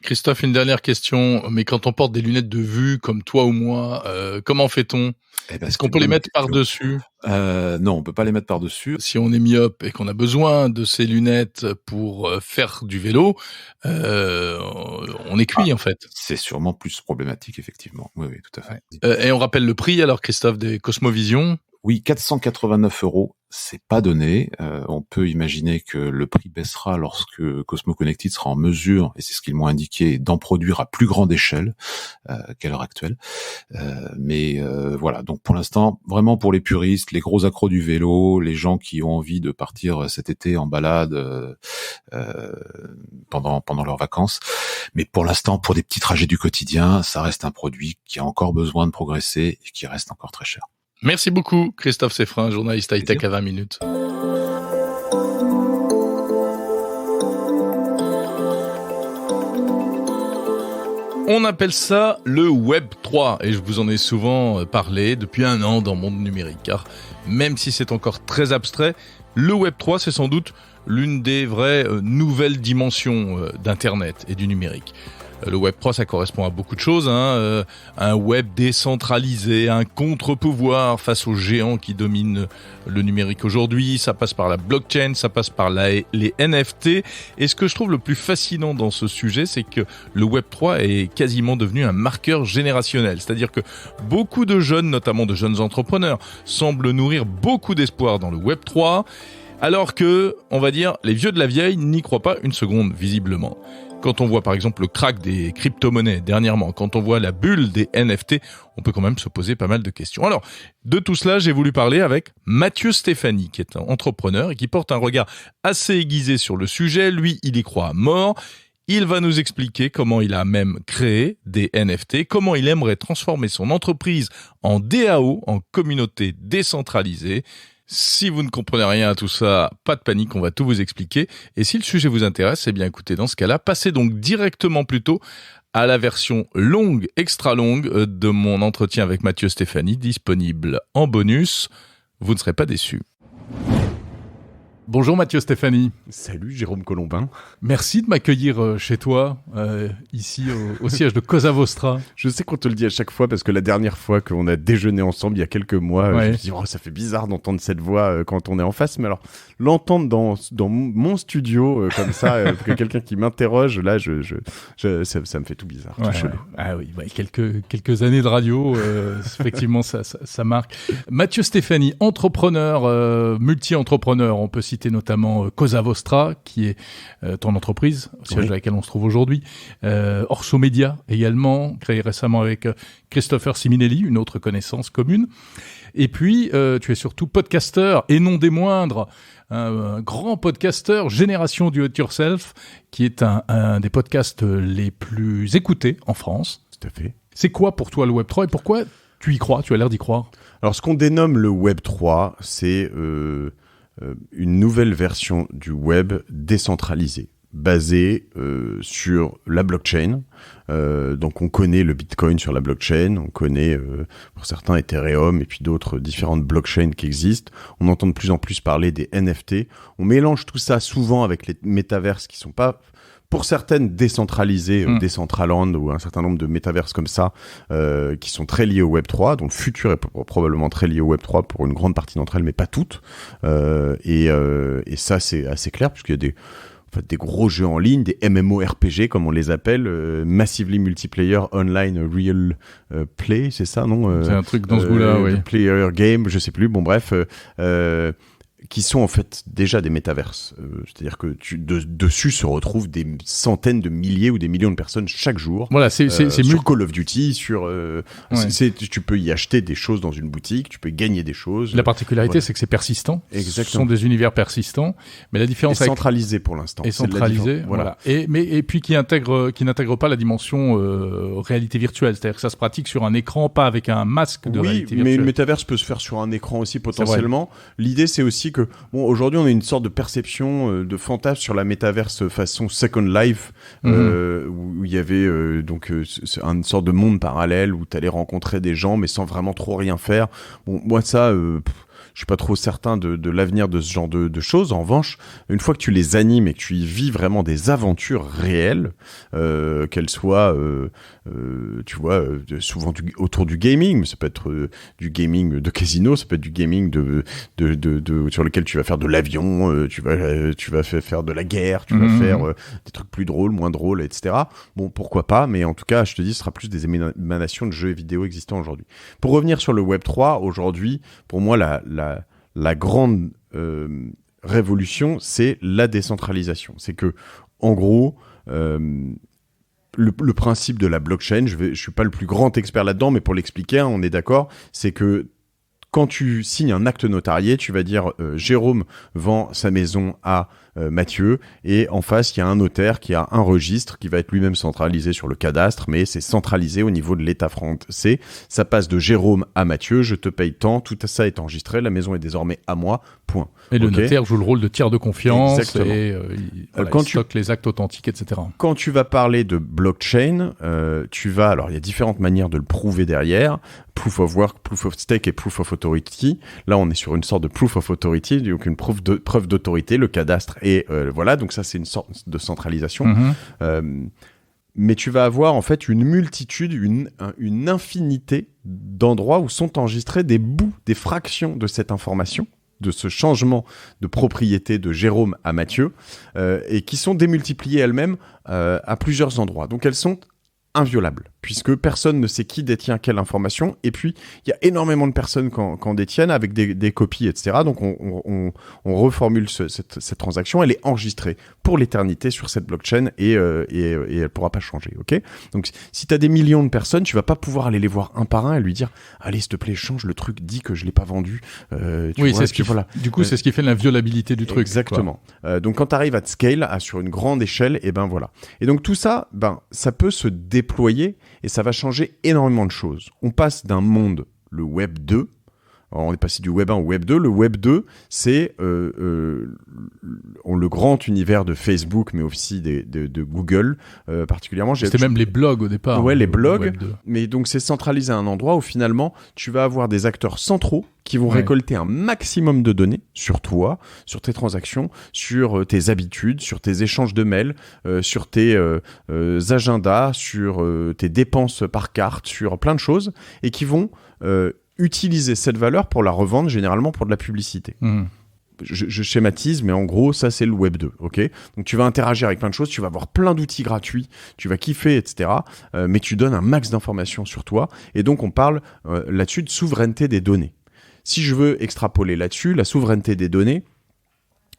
Christophe, une dernière question. Mais quand on porte des lunettes de vue, comme toi ou moi, comment fait-on ? Est-ce qu'on peut les mettre par-dessus ? Non, on peut pas les mettre par-dessus. Si on est myope et qu'on a besoin de ces lunettes pour faire du vélo, on est cuit en fait. C'est sûrement plus problématique, effectivement. Oui, tout à fait. Et on rappelle le prix alors, Christophe, des Cosmovision ? Oui, 489 €, c'est pas donné. On peut imaginer que le prix baissera lorsque Cosmo Connected sera en mesure, et c'est ce qu'ils m'ont indiqué, d'en produire à plus grande échelle qu'à l'heure actuelle. Mais voilà, donc pour l'instant, vraiment pour les puristes, les gros accros du vélo, les gens qui ont envie de partir cet été en balade pendant leurs vacances. Mais pour l'instant, pour des petits trajets du quotidien, ça reste un produit qui a encore besoin de progresser et qui reste encore très cher. Merci beaucoup, Christophe Seffrin, journaliste high-tech à 20 minutes. On appelle ça le Web 3 et je vous en ai souvent parlé depuis 1 an dans Monde Numérique. Car même si c'est encore très abstrait, le Web 3 c'est sans doute l'une des vraies nouvelles dimensions d'Internet et du numérique. Le Web 3, ça correspond à beaucoup de choses, un web décentralisé, un contre-pouvoir face aux géants qui dominent le numérique aujourd'hui. Ça passe par la blockchain, ça passe par les NFT. Et ce que je trouve le plus fascinant dans ce sujet, c'est que le Web 3 est quasiment devenu un marqueur générationnel. C'est-à-dire que beaucoup de jeunes, notamment de jeunes entrepreneurs, semblent nourrir beaucoup d'espoir dans le Web 3, alors que, on va dire, les vieux de la vieille n'y croient pas une seconde, visiblement. Quand on voit par exemple le crack des crypto-monnaies dernièrement, quand on voit la bulle des NFT, on peut quand même se poser pas mal de questions. Alors, de tout cela, j'ai voulu parler avec Mathieu Stéphanie, qui est un entrepreneur et qui porte un regard assez aiguisé sur le sujet. Lui, il y croit à mort. Il va nous expliquer comment il a même créé des NFT, comment il aimerait transformer son entreprise en DAO, en communauté décentralisée. Si vous ne comprenez rien à tout ça, pas de panique, on va tout vous expliquer. Et si le sujet vous intéresse, eh bien écoutez, dans ce cas-là, passez donc directement plutôt à la version longue, extra longue de mon entretien avec Mathieu Stéphanie, disponible en bonus. Vous ne serez pas déçus. Bonjour Mathieu Stéphanie. Salut Jérôme Colombin. Merci de m'accueillir chez toi, ici au siège de Cosa Vostra. Je sais qu'on te le dit à chaque fois parce que la dernière fois qu'on a déjeuné ensemble il y a quelques mois, je me suis dit ça fait bizarre d'entendre cette voix quand on est en face, mais alors l'entendre dans mon studio comme ça, que quelqu'un qui m'interroge, là ça me fait tout bizarre. Ouais, tout Ah oui, quelques années de radio, effectivement ça marque. Mathieu Stéphanie, entrepreneur, multi-entrepreneur, on peut citer notamment Cosa Vostra, qui est ton entreprise, au siège à laquelle on se trouve aujourd'hui. Orso Media également, créé récemment avec Christopher Siminelli, une autre connaissance commune. Et puis, tu es surtout podcasteur, et non des moindres, un grand podcasteur, Génération du It Yourself, qui est un des podcasts les plus écoutés en France. à fait. C'est quoi pour toi le Web 3 et pourquoi tu y crois? Tu as l'air d'y croire. Alors, ce qu'on dénomme le Web 3, c'est une nouvelle version du web décentralisée, basée sur la blockchain. Donc on connaît le Bitcoin sur la blockchain, on connaît pour certains Ethereum et puis d'autres différentes blockchains qui existent. On entend de plus en plus parler des NFT. On mélange tout ça souvent avec les métaverses qui sont pas... Pour certaines décentralisées, Decentraland ou un certain nombre de métaverses comme ça, qui sont très liées au Web3, dont le futur est probablement très lié au Web3 pour une grande partie d'entre elles, mais pas toutes. Et ça, c'est assez clair, puisqu'il y a des gros jeux en ligne, des MMORPG, comme on les appelle, Massively Multiplayer Online Real Play, c'est ça, non C'est un truc dans ce goût-là, oui. Player Game, je sais plus, bon bref... qui sont en fait déjà des métaverses. C'est-à-dire que dessus se retrouvent des centaines de milliers ou des millions de personnes chaque jour. Voilà, c'est sur Call of Duty, tu peux y acheter des choses dans une boutique, tu peux gagner des choses. La particularité, c'est que c'est persistant. Exactement. Ce sont des univers persistants, mais la différence est centralisé pour l'instant. Et centralisé, voilà. Et puis qui n'intègre pas la dimension réalité virtuelle, c'est-à-dire que ça se pratique sur un écran, pas avec un masque de réalité virtuelle. Oui, mais le métaverse peut se faire sur un écran aussi potentiellement. L'idée, c'est aussi que aujourd'hui on a une sorte de perception de fantasme sur la métaverse façon Second Life, où il y avait une sorte de monde parallèle où tu allais rencontrer des gens mais sans vraiment trop rien faire. Bon, moi ça je suis pas trop certain de l'avenir de ce genre de choses. En revanche, une fois que tu les animes et que tu y vis vraiment des aventures réelles, qu'elles soient, tu vois, souvent autour du gaming, mais ça peut être du gaming de casino, ça peut être du gaming sur lequel tu vas faire de l'avion, tu vas faire de la guerre, tu vas faire des trucs plus drôles, moins drôles, etc. Bon, pourquoi pas, mais en tout cas, je te dis, ce sera plus des émanations de jeux vidéo existants aujourd'hui. Pour revenir sur le Web 3, aujourd'hui, pour moi, la grande révolution, c'est la décentralisation. C'est que, en gros, le principe de la blockchain, je suis pas le plus grand expert là-dedans, mais pour l'expliquer, on est d'accord, c'est que quand tu signes un acte notarié, tu vas dire Jérôme vend sa maison à Mathieu, et en face il y a un notaire qui a un registre qui va être lui-même centralisé sur le cadastre, mais c'est centralisé au niveau de l'État français. Ça passe de Jérôme à Mathieu, je te paye tant, tout ça est enregistré, la maison est désormais à moi, point. Et le notaire joue le rôle de tiers de confiance. Exactement. Et il stocke les actes authentiques, etc. Quand tu vas parler de blockchain, alors il y a différentes manières de le prouver derrière, proof of work, proof of stake et proof of authority. Là on est sur une sorte de proof of authority, donc une preuve d'autorité, le cadastre Et voilà, donc ça c'est une sorte de centralisation. Mais tu vas avoir en fait une multitude, une infinité d'endroits où sont enregistrés des bouts, des fractions de cette information, de ce changement de propriété de Jérôme à Mathieu, et qui sont démultipliées elles-mêmes à plusieurs endroits. Donc elles sont inviolables, puisque personne ne sait qui détient quelle information, et puis il y a énormément de personnes qui en détiennent avec des copies, etc. Donc on reformule cette transaction, elle est enregistrée pour l'éternité sur cette blockchain et elle pourra pas changer, ok ? Donc si tu as des millions de personnes, tu vas pas pouvoir aller les voir un par un et lui dire « Allez, s'il te plaît, change le truc, dis que je l'ai pas vendu. » Oui, c'est ce qui voilà. Du coup, c'est ce qui fait l'inviolabilité du truc. Exactement. Donc quand tu arrives à scale, sur une grande échelle, et ben voilà. Et donc tout ça, ça peut se déployer et ça va changer énormément de choses. On passe d'un monde, le Web 2, alors on est passé du Web 1 au Web 2. Le Web 2, c'est le grand univers de Facebook, mais aussi de Google, particulièrement. C'était même les blogs au départ. Ouais, les blogs. Mais donc c'est centralisé à un endroit où finalement, tu vas avoir des acteurs centraux qui vont récolter un maximum de données sur toi, sur tes transactions, sur tes habitudes, sur tes échanges de mails, sur tes agendas, sur tes dépenses par carte, sur plein de choses, et qui vont utiliser cette valeur pour la revendre, généralement pour de la publicité. Je schématise, mais en gros, ça, c'est le Web 2, ok ? Donc, tu vas interagir avec plein de choses, tu vas avoir plein d'outils gratuits, tu vas kiffer, etc. Mais tu donnes un max d'informations sur toi. Et donc, on parle là-dessus de souveraineté des données. Si je veux extrapoler là-dessus, la souveraineté des données,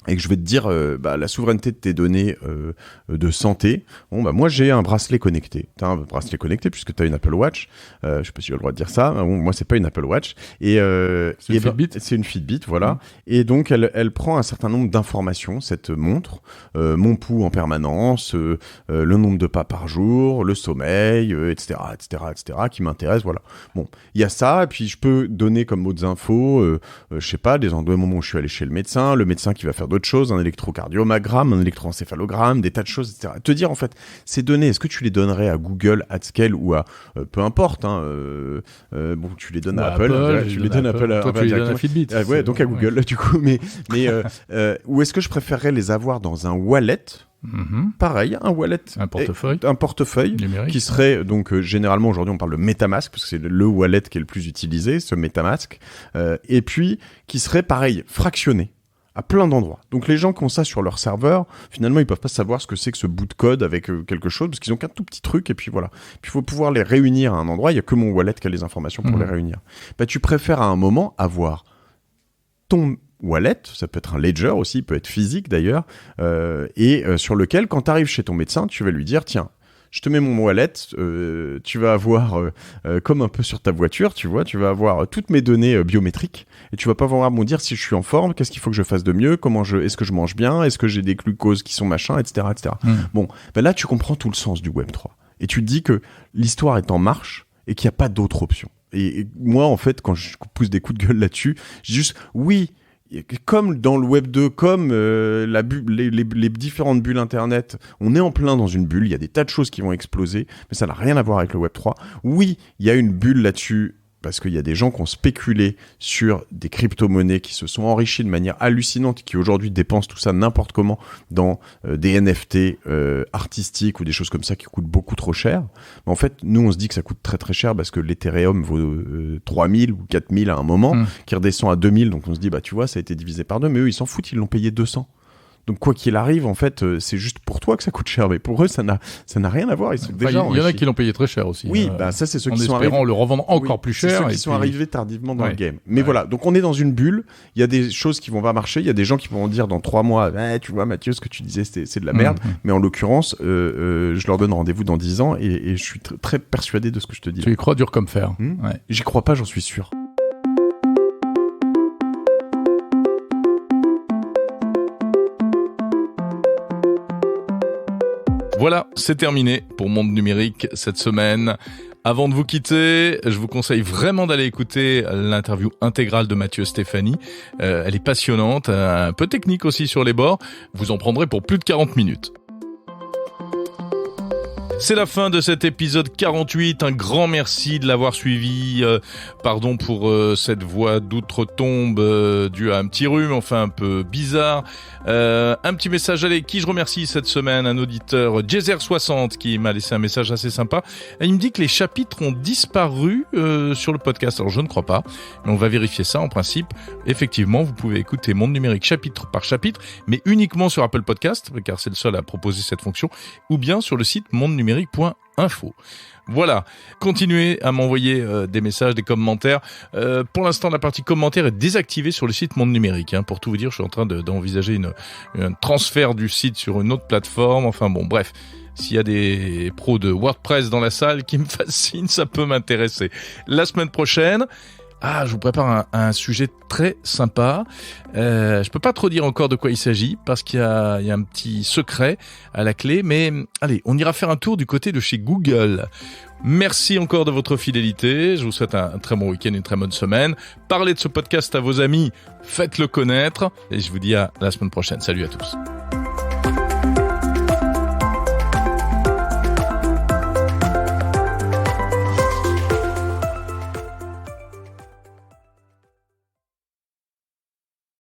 et que je vais te dire la souveraineté de tes données de santé, moi j'ai un bracelet connecté. T'as un bracelet connecté puisque t'as une Apple Watch. Je sais pas si j'ai le droit de dire ça. Moi c'est pas une Apple Watch. Et c'est une Fitbit. C'est une Fitbit, voilà. Et donc elle prend un certain nombre d'informations, cette montre, mon pouls en permanence, le nombre de pas par jour, le sommeil, etc., qui m'intéresse, voilà. Bon, il y a ça, et puis je peux donner comme autres infos, je sais pas, des moments où je suis allé chez le médecin qui va faire d'autres choses, un électrocardiogramme, un électroencéphalogramme, des tas de choses, etc. Te dire, en fait, ces données, est-ce que tu les donnerais à Google, AdScale ou à... peu importe, tu les donnes à Apple, tu les donnes à Apple. Toi, tu les donnes à Fitbit. Ouais, donc à Google, du coup. Mais ou est-ce que je préférerais les avoir dans un wallet ? Pareil, un wallet, un portefeuille numérique, qui serait donc généralement aujourd'hui on parle de MetaMask parce que c'est le wallet qui est le plus utilisé, ce MetaMask, et puis qui serait pareil fractionné à plein d'endroits. Donc les gens qui ont ça sur leur serveur, finalement ils peuvent pas savoir ce que c'est que ce bout de code avec quelque chose parce qu'ils ont qu'un tout petit truc et puis voilà. Puis il faut pouvoir les réunir à un endroit. Il y a que mon wallet qui a les informations pour les réunir. Tu préfères à un moment avoir ton wallet, ça peut être un ledger aussi, il peut être physique d'ailleurs, et sur lequel, quand tu arrives chez ton médecin, tu vas lui dire, tiens, je te mets mon wallet, tu vas avoir, comme un peu sur ta voiture, tu vois, tu vas avoir toutes mes données biométriques, et tu vas pas pouvoir me dire si je suis en forme, qu'est-ce qu'il faut que je fasse de mieux, est-ce que je mange bien, est-ce que j'ai des glucoses qui sont machin, etc., etc. Bon, là, tu comprends tout le sens du Web 3. Et tu te dis que l'histoire est en marche, et qu'il n'y a pas d'autre option. Et moi, en fait, quand je pousse des coups de gueule là-dessus, je dis juste, oui, comme dans le Web 2, comme les différentes bulles Internet, on est en plein dans une bulle, il y a des tas de choses qui vont exploser, mais ça n'a rien à voir avec le Web 3. Oui, il y a une bulle là-dessus, parce qu'il y a des gens qui ont spéculé sur des crypto-monnaies qui se sont enrichis de manière hallucinante, qui aujourd'hui dépensent tout ça n'importe comment dans des NFT artistiques ou des choses comme ça qui coûtent beaucoup trop cher. Mais en fait, nous, on se dit que ça coûte très très cher parce que l'Ethereum vaut 3000 ou 4000 à un moment, qui redescend à 2000, donc on se dit, tu vois, ça a été divisé par deux, mais eux, ils s'en foutent, ils l'ont payé 200. Donc quoi qu'il arrive, en fait, c'est juste pour toi que ça coûte cher, mais pour eux, ça n'a rien à voir. Ils sont déjà il y en a qui l'ont payé très cher aussi. Oui, ça c'est ceux qui sont arrivés. En le revendant encore plus cher. C'est ceux qui sont arrivés tardivement dans le game. Mais voilà, donc on est dans une bulle. Il y a des choses qui vont pas marcher. Il y a des gens qui vont dire dans 3 mois, tu vois, Mathieu, ce que tu disais, c'est de la merde. Mais en l'occurrence, je leur donne rendez-vous dans 10 ans et je suis très persuadé de ce que je te dis. Tu y crois dur comme fer. J'y crois pas, j'en suis sûr. Voilà, c'est terminé pour Monde Numérique cette semaine. Avant de vous quitter, je vous conseille vraiment d'aller écouter l'interview intégrale de Mathieu Stéphanie. Elle est passionnante, un peu technique aussi sur les bords. Vous en prendrez pour plus de 40 minutes. C'est la fin de cet épisode 48. Un grand merci de l'avoir suivi. Pardon pour cette voix d'outre-tombe due à un petit rhume, enfin un peu bizarre. Un petit message, allez, qui je remercie cette semaine, un auditeur, Jazer60, qui m'a laissé un message assez sympa. Et il me dit que les chapitres ont disparu sur le podcast. Alors je ne crois pas, mais on va vérifier ça en principe. Effectivement, vous pouvez écouter Monde Numérique chapitre par chapitre, mais uniquement sur Apple Podcast, car c'est le seul à proposer cette fonction, ou bien sur le site mondenumérique.info. Voilà, continuez à m'envoyer des messages, des commentaires. Pour l'instant, la partie commentaires est désactivée sur le site Monde Numérique. Pour tout vous dire, je suis en train d'envisager un transfert du site sur une autre plateforme. Enfin bon, bref. S'il y a des pros de WordPress dans la salle qui me fascinent, ça peut m'intéresser. La semaine prochaine, je vous prépare un sujet très sympa. Je peux pas trop dire encore de quoi il s'agit parce qu'il y a un petit secret à la clé. Mais allez, on ira faire un tour du côté de chez Google. Merci encore de votre fidélité. Je vous souhaite un très bon week-end, une très bonne semaine. Parlez de ce podcast à vos amis, faites-le connaître. Et je vous dis à la semaine prochaine. Salut à tous.